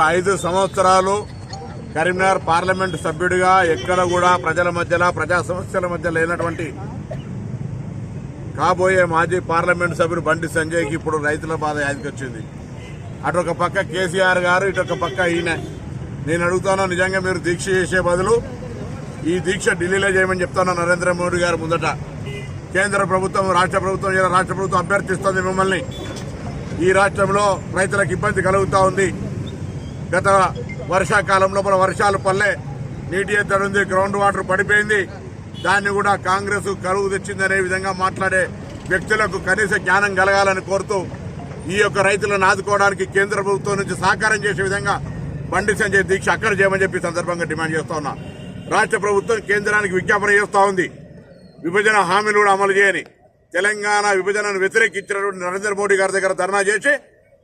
5 సంవత్సరాలు కరీంనగర్ పార్లమెంటు సభ్యుడిగా ఎక్కడ కూడా ప్రజల మధ్యలో ప్రజా సమస్యల మధ్య లేనటువంటి కాబోయే మాజీ పార్లమెంటు సభ్యుడు బండి సంజయ్కి ఇప్పుడు రైతుల బాధ యాదికొచ్చింది. అటొక పక్క కేసీఆర్ గారు, ఇటొక పక్క ఈయన. నేను అడుగుతాను, నిజంగా మీరు దీక్ష చేసే బదులు ఈ దీక్ష ఢిల్లీలో చేయమని చెప్తాను నరేంద్ర మోడీ గారు ముందట. కేంద్ర ప్రభుత్వం, రాష్ట్ర ప్రభుత్వం అభ్యర్థిస్తుంది మిమ్మల్ని. ఈ రాష్ట్రంలో రైతులకు ఇబ్బంది కలుగుతూ ఉంది. గత వర్షాకాలంలో వర్షాలు పల్లె, నీటి ఎద్దడి ఉంది, గ్రౌండ్ వాటర్ పడిపోయింది. దాన్ని కూడా కాంగ్రెస్ కరువు తెచ్చిందనే విధంగా మాట్లాడే వ్యక్తులకు కనీస జ్ఞానం కలగాలని కోరుతూ ఈ యొక్క రైతులను ఆదుకోవడానికి కేంద్ర ప్రభుత్వం నుంచి సహకారం చేసే విధంగా బండి సంజయ్ దీక్ష అక్కడ చేయమని చెప్పి సందర్భంగా డిమాండ్ చేస్తా ఉన్నా. రాష్ట్ర ప్రభుత్వం కేంద్రానికి విజ్ఞాపన చేస్తూ ఉంది, విభజన హామీలు కూడా అమలు చేయని. తెలంగాణ విభజనను వ్యతిరేకించినటువంటి నరేంద్ర మోడీ గారి దగ్గర ధర్నా చేసి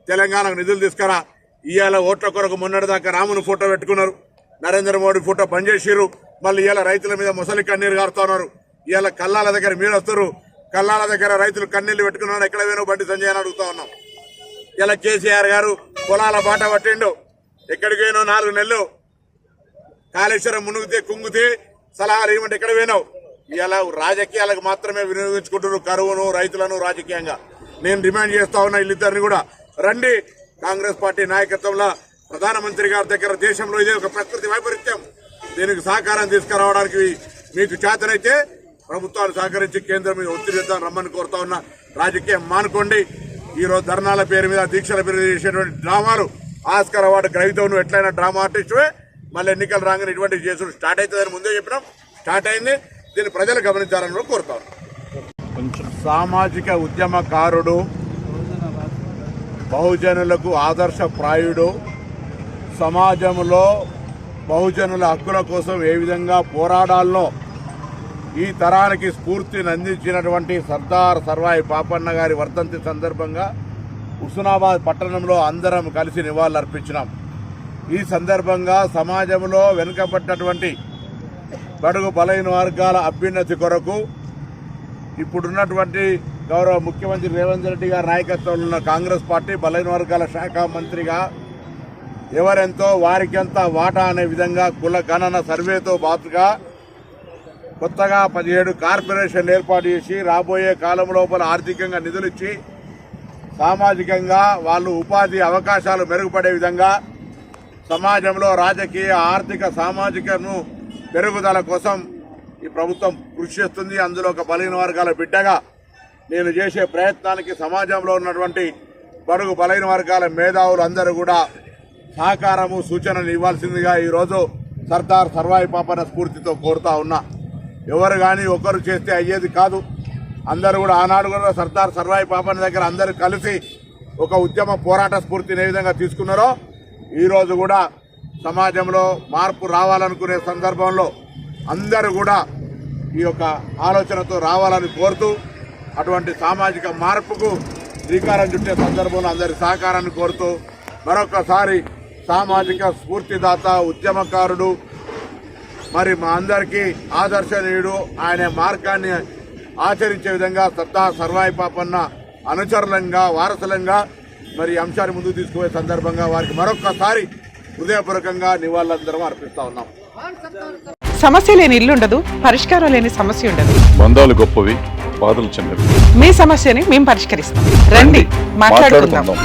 తెలంగాణకు నిధులు తీసుకురా. ఇవాళ ఓట్ల కొరకు మొన్నటిదాకా రామును ఫోటో పెట్టుకున్నారు, నరేంద్ర మోడీ ఫోటో పనిచేసిరు. మళ్ళీ ఇవాళ రైతుల మీద ముసలి కన్నీరు కారుతున్నారు. ఇవాళ కల్లాల దగ్గర మీరు వస్తారు, కల్లాల దగ్గర రైతులు కన్నీళ్లు పెట్టుకున్నారు. ఎక్కడ వేనో బండి సంజయ్ అని అడుగుతా ఉన్నాం. ఇలా కేసీఆర్ గారు పొలాల బాట పట్టిండు, ఎక్కడికి పోయినో 4 నెలలు కాళేశ్వరం మునుగుతే కుంగితే సలహాలు ఏమంటే ఎక్కడ పోయినావు. ఇలా రాజకీయాలకు మాత్రమే వినియోగించుకుంటున్నారు కరువును, రైతులను రాజకీయంగా. నేను డిమాండ్ చేస్తా ఉన్నా, వీళ్ళిద్దరిని కూడా రండి. కాంగ్రెస్ పార్టీ నాయకత్వంలో ప్రధానమంత్రి గారి దగ్గర దేశంలో ఇదే ఒక ప్రకృతి వైపరీత్యం, దీనికి సహకారం తీసుకురావడానికి మీకు చేతనైతే ప్రభుత్వాలు సహకరించి కేంద్రం మీద ఒత్తిడి చేద్దాం రమ్మని కోరుతా ఉన్నా. రాజకీయం మానుకోండి. ఈరోజు ధర్నాల పేరు మీద, దీక్షల పేరు మీద చేసేటువంటి డ్రామాలు, ఆస్కార్ అవార్డు గ్రహీతవు నువ్వు ఎట్లయినా డ్రామా ఆర్టిస్టువే, మళ్ళీ ఎన్నికలు రాగానే ఇటువంటి చేసుడు స్టార్ట్ అవుతుందని ముందే చెప్పినాం. స్టార్ట్ అయింది, దీన్ని ప్రజలు గమనించాలని కోరుతా ఉన్నాం. సామాజిక ఉద్యమకారుడు, బహుజనులకు ఆదర్శప్రాయుడు, సమాజంలో బహుజనుల హక్కుల కోసం ఏ విధంగా పోరాడాలనో ఈ తరానికి స్ఫూర్తిని అందించినటువంటి సర్దార్ సర్వాయి పాపన్న గారి వర్ధంతి సందర్భంగా హుస్నాబాద్ పట్టణంలో అందరం కలిసి నివాళులర్పించినాం. ఈ సందర్భంగా సమాజంలో వెనుకబడ్డటువంటి బడుగు బలహీన వర్గాల అభ్యున్నతి కొరకు ఇప్పుడున్నటువంటి గౌరవ ముఖ్యమంత్రి రేవంత్ రెడ్డి గారి నాయకత్వంలో ఉన్న కాంగ్రెస్ పార్టీ బలహీన వర్గాల శాఖ మంత్రిగా ఎవరెంతో వారికెంత వాటా అనే విధంగా కుల గణన సర్వేతో బాతుగా కొత్తగా 17 కార్పొరేషన్లు ఏర్పాటు చేసి రాబోయే కాలం లోపల ఆర్థికంగా నిధులు ఇచ్చి సామాజికంగా వాళ్ళు ఉపాధి అవకాశాలు మెరుగుపడే విధంగా సమాజంలో రాజకీయ, ఆర్థిక, సామాజికను పెరుగుదల కోసం ఈ ప్రభుత్వం కృషి చేస్తుంది. అందులో ఒక బలహీన వర్గాల బిడ్డగా నేను చేసే ప్రయత్నానికి సమాజంలో ఉన్నటువంటి బడుగు బలహీన వర్గాల మేధావులు అందరూ కూడా సహకారము, సూచనలు ఇవ్వాల్సిందిగా ఈరోజు సర్దార్ సర్వాయి పాపన్న స్ఫూర్తితో కోరుతా ఉన్నా. ఎవరు కానీ ఒకరు చేస్తే అయ్యేది కాదు. అందరూ కూడా ఆనాడు కూడా సర్దార్ సర్వాయి పాపన్న దగ్గర అందరూ కలిసి ఒక ఉద్యమ పోరాట స్ఫూర్తిని ఏ విధంగా తీసుకున్నారో ఈరోజు కూడా సమాజంలో మార్పు రావాలనుకునే సందర్భంలో అందరూ కూడా ఈ యొక్క ఆలోచనతో రావాలని కోరుతూ అటువంటి సామాజిక మార్పుకు శ్రీకారం చుట్టే సందర్భంలో అందరి సహకారాన్ని కోరుతూ మరొకసారి సామాజిక స్ఫూర్తిదాత, ఉద్యమకారుడు, మరి మా అందరికీ ఆదర్శనీయుడు, ఆయన మార్గాన్ని ఆచరించే విధంగా సర్దార్ సర్వాయి పాపన్న అనుచరులంగా, వారసులంగా మరి ఈ అంశాన్ని ముందుకు తీసుకుపోయే సందర్భంగా వారికి మరొకసారి హృదయపూర్వకంగా నివాళులందరం అర్పిస్తా ఉన్నాం. సమస్య లేని ఇల్లు ఉండదు, పరిష్కారం లేని సమస్య ఉండదు. బంధాలు గొప్పవి, బాధలు చిన్నవి. మీ సమస్యని మేము పరిష్కరిస్తాం. రండి, మాట్లాడుకుందాం.